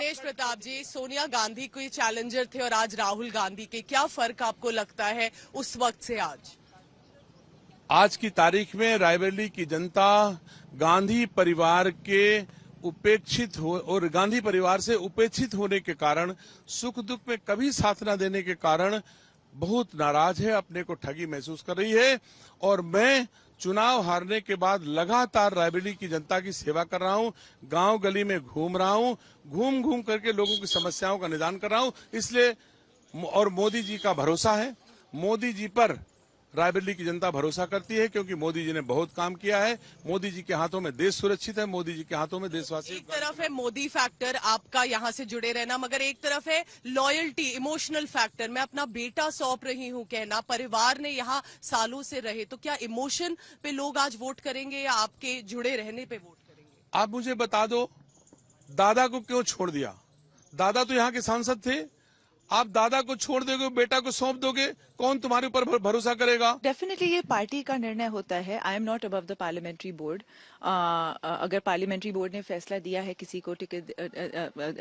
दिनेश प्रताप जी, सोनिया गांधी कोई चैलेंजर थे और आज राहुल गांधी के, क्या फर्क आपको लगता है उस वक्त से आज? आज की तारीख में रायबरेली की जनता गांधी परिवार के उपेक्षित हो और गांधी परिवार से उपेक्षित होने के कारण, सुख दुख में कभी साथ न देने के कारण बहुत नाराज है, अपने को ठगी महसूस कर रही है। और मैं चुनाव हारने के बाद लगातार रायबरेली की जनता की सेवा कर रहा हूं, गांव गली में घूम रहा हूं, घूम घूम करके लोगों की समस्याओं का निदान कर रहा हूं। इसलिए और मोदी जी का भरोसा है, मोदी जी पर रायबरेली की जनता भरोसा करती है, क्योंकि मोदी जी ने बहुत काम किया है। मोदी जी के हाथों में देश सुरक्षित है, मोदी जी के हाथों में देशवासी। एक तरफ है मोदी फैक्टर, आपका यहाँ से जुड़े रहना, मगर एक तरफ है लॉयल्टी, इमोशनल फैक्टर। मैं अपना बेटा सौंप रही हूँ कहना, परिवार ने यहाँ सालों से रहे, तो क्या इमोशन पे लोग आज वोट करेंगे या आपके जुड़े रहने पे वोट करेंगे? आप मुझे बता दो, दादा को क्यों छोड़ दिया? दादा तो यहाँ के सांसद थे। आप दादा को छोड़ दोगे, बेटा को सौंप दोगे, कौन तुम्हारे ऊपर भरोसा करेगा? डेफिनेटली ये पार्टी का निर्णय होता है। I am not above the parliamentary board. अगर पार्लियामेंट्री बोर्ड ने फैसला दिया है किसी को टिकट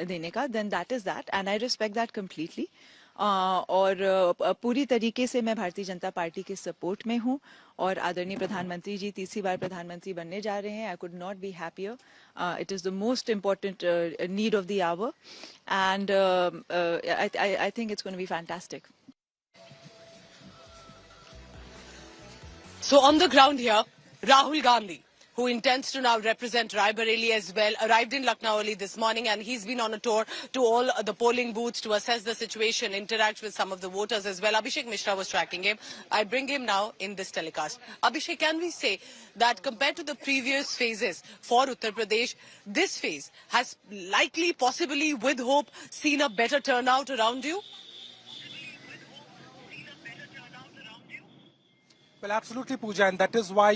देने का, then that is that and I respect that completely. और पूरी तरीके से मैं भारतीय जनता पार्टी के सपोर्ट में हूँ और आदरणीय प्रधानमंत्री जी तीसरी बार प्रधानमंत्री बनने जा रहे हैं। I could not be happier. It is the most important need of the hour and I think it's going to be fantastic. So on the ground here, Rahul Gandhi, who intends to now represent Raebareli as well, arrived in Lucknow early this morning, and he's been on a tour to all the polling booths to assess the situation, interact with some of the voters as well. Abhishek Mishra was tracking him. I bring him now in this telecast. Abhishek, can we say that compared to the previous phases for Uttar Pradesh, this phase has likely, possibly with hope, seen a better turnout around you? Well, absolutely, Pooja, and that is why,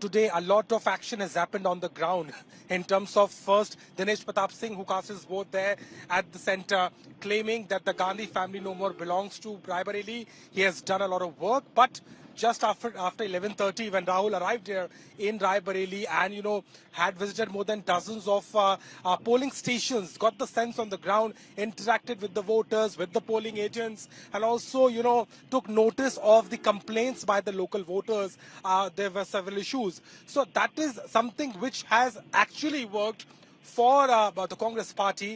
today a lot of action has happened on the ground in terms of first Dinesh Pratap Singh, who cast his vote there at the center, claiming that the Gandhi family no more belongs to Raebareli. He has done a lot of work, but just after 11:30, when Rahul arrived here in Raebareli and, had visited more than dozens of polling stations, got the sense on the ground, interacted with the voters, with the polling agents, and also, took notice of the complaints by the local voters. There were several issues. So that is something which has actually worked for the Congress party.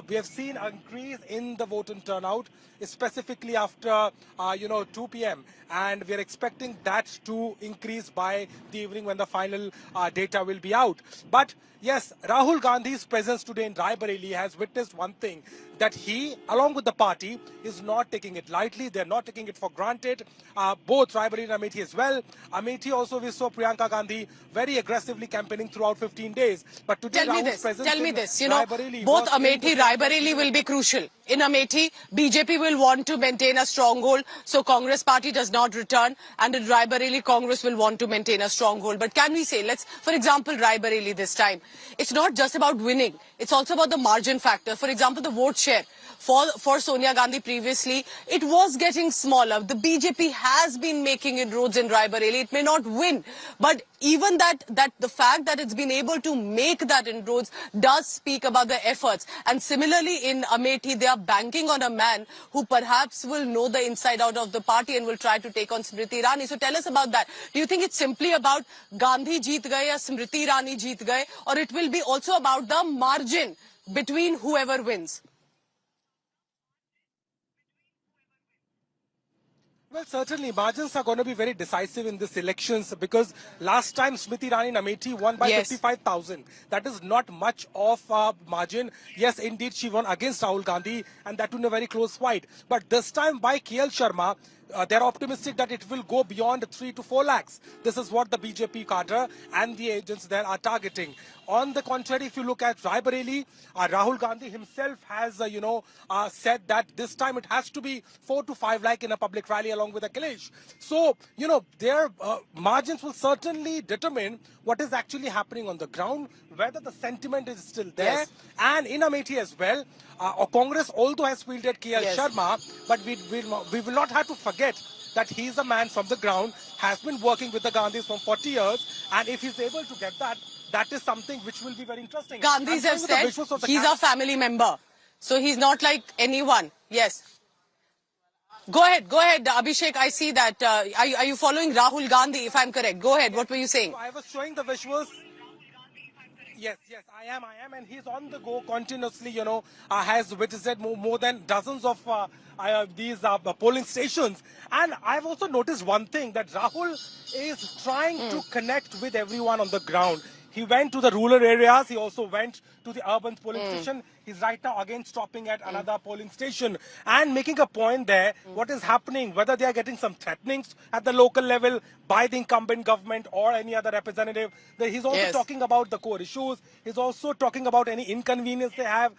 We have seen an increase in the vote and turnout, specifically after 2 p.m. and we are expecting that to increase by the evening when the final data will be out. But yes, Rahul Gandhi's presence today in Raebareli has witnessed one thing, that he, along with the party, is not taking it lightly. They're not taking it for granted. Both Raebareli and Amethi as well. Amethi also, we saw Priyanka Gandhi very aggressively campaigning throughout 15 days. But today, Tell me this, both Amethi, Raebareli will be crucial. In Amethi, BJP will want to maintain a stronghold, so Congress party does not return, and in Raebareli, Congress will want to maintain a stronghold. But can we say, for example, Raebareli this time, it's not just about winning, it's also about the margin factor. For example, the vote share for Sonia Gandhi previously, it was getting smaller. The BJP has been making inroads in Raebareli. It may not win, but even that the fact that it's been able to make that inroads does speak about the efforts. And similarly in Amethi, they are banking on a man who perhaps will know the inside out of the party and will try to take on Smriti Irani. So tell us about that. Do you think it's simply about Gandhi jeet gaye or Smriti Irani jeet gaye, or it will be also about the margin between whoever wins? Well, certainly, margins are going to be very decisive in this elections, because last time Smriti Irani and Amethi won by 55,000. That is not much of a margin. Yes, indeed, she won against Rahul Gandhi, and that in a very close fight. But this time by KL Sharma, they're optimistic that it will go beyond 3 to 4 lakhs. This is what the BJP cadre and the agents there are targeting. On the contrary, if you look at Raebareli, Rahul Gandhi himself has, said that this time it has to be 4 to 5 lakh in a public rally along with Akhilesh. So, their margins will certainly determine what is actually happening on the ground, whether the sentiment is still there. Yes. And in Amethi as well, Congress although has fielded KL Sharma, but we will not have to forget that he is a man from the ground, has been working with the Gandhis for 40 years, and if he's able to get that, that is something which will be very interesting. Gandhis I'm have going with the said visuals of the he's camp. a family member. So he's not like anyone. Yes. Go ahead, Abhishek. I see that. Are you following Rahul Gandhi, if I'm correct? Go ahead. What were you saying? So I was showing the visuals. Yes, I am, and he's on the go continuously. Has visited more than dozens of these polling stations, and I've also noticed one thing, that Rahul is trying to connect with everyone on the ground. He went to the rural areas. He also went to the urban polling station. He's right now again stopping at another polling station and making a point there. What is happening, whether they are getting some threatenings at the local level by the incumbent government or any other representative. He's also Yes. talking about the core issues. He's also talking about any inconvenience they have.